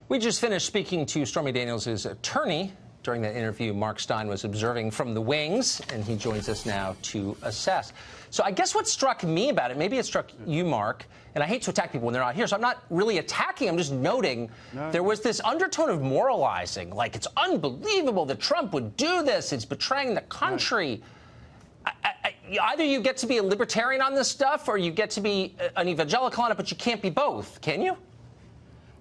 We just finished speaking to Stormy Daniels' attorney. During that interview, Mark Stein was observing from the wings, and he joins us now to assess. So I guess what struck me about it, maybe it struck you, Mark, and I hate to attack people when they're not here, so I'm not really attacking, I'm just noting there was this undertone of moralizing, like it's unbelievable that Trump would do this, it's betraying the country. Either you get to be a libertarian on this stuff, or you get to be an evangelical on it, but you can't be both, can you?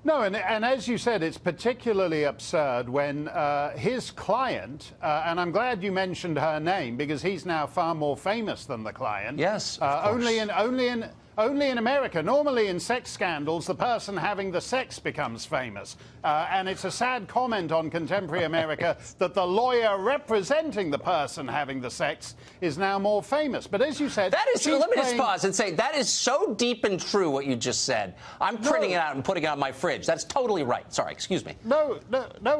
No, and as you said, it's particularly absurd when his client, and I'm glad you mentioned her name because he's now far more famous than the client. Yes, of course. Only in America. Normally in sex scandals, the person having the sex becomes famous. And it's a sad comment on contemporary America that the lawyer representing the person having the sex is now more famous. But as you said... That is, let me just pause and say, that is so deep and true what you just said. I'm printing it out and putting it on my fridge. That's totally right. Sorry, excuse me. No,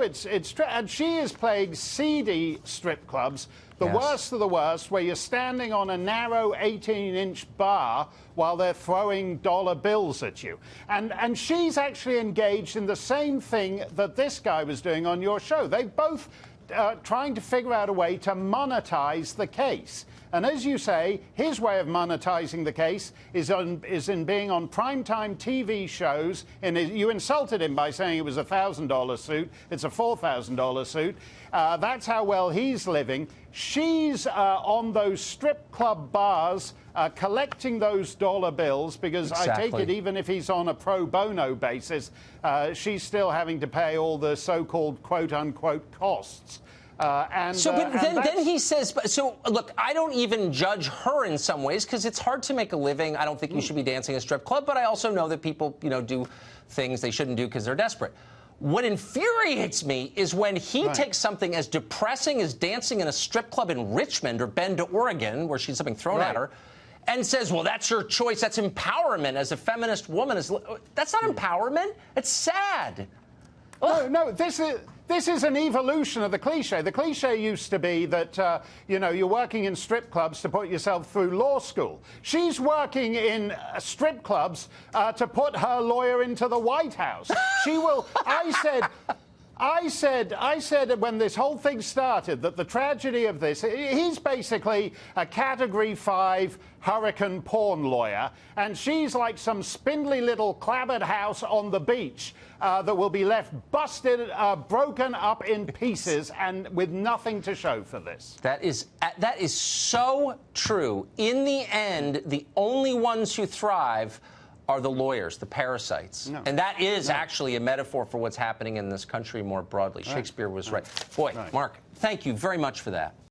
it's true. And she is playing seedy strip clubs. The worst of the worst, where you're standing on a narrow 18-inch bar while they're throwing dollar bills at you. And she's actually engaged in the same thing that this guy was doing on your show. They both trying to figure out a way to monetize the case. And as you say, his way of monetizing the case is in being on primetime TV shows. And you insulted him by saying it was a $1,000 suit. It's a $4,000 suit. That's how well he's living. She's on those strip club bars collecting those dollar bills because I take it even if he's on a pro bono basis, she's still having to pay all the so-called quote-unquote costs. But then he says, so look, I don't even judge her in some ways because it's hard to make a living. I don't think you should be dancing in a strip club, but I also know that people, do things they shouldn't do because they're desperate. What infuriates me is when he takes something as depressing as dancing in a strip club in Richmond or Bend, Oregon, where she's something thrown at her, and says, well, that's your choice. That's empowerment as a feminist woman. That's not empowerment. It's sad. No, this is an evolution of the cliche. The cliche used to be that, you're working in strip clubs to put yourself through law school. She's working in strip clubs to put her lawyer into the White House. She will, I said when this whole thing started that the tragedy of this, he's basically a Category 5 hurricane porn lawyer, and she's like some spindly little clabbered house on the beach that will be left busted, broken up in pieces, and with nothing to show for this. That is so true. In the end, the only ones who thrive are the lawyers, the parasites. And that is actually a metaphor for what's happening in this country more broadly. Shakespeare was right. Boy, Mark, thank you very much for that.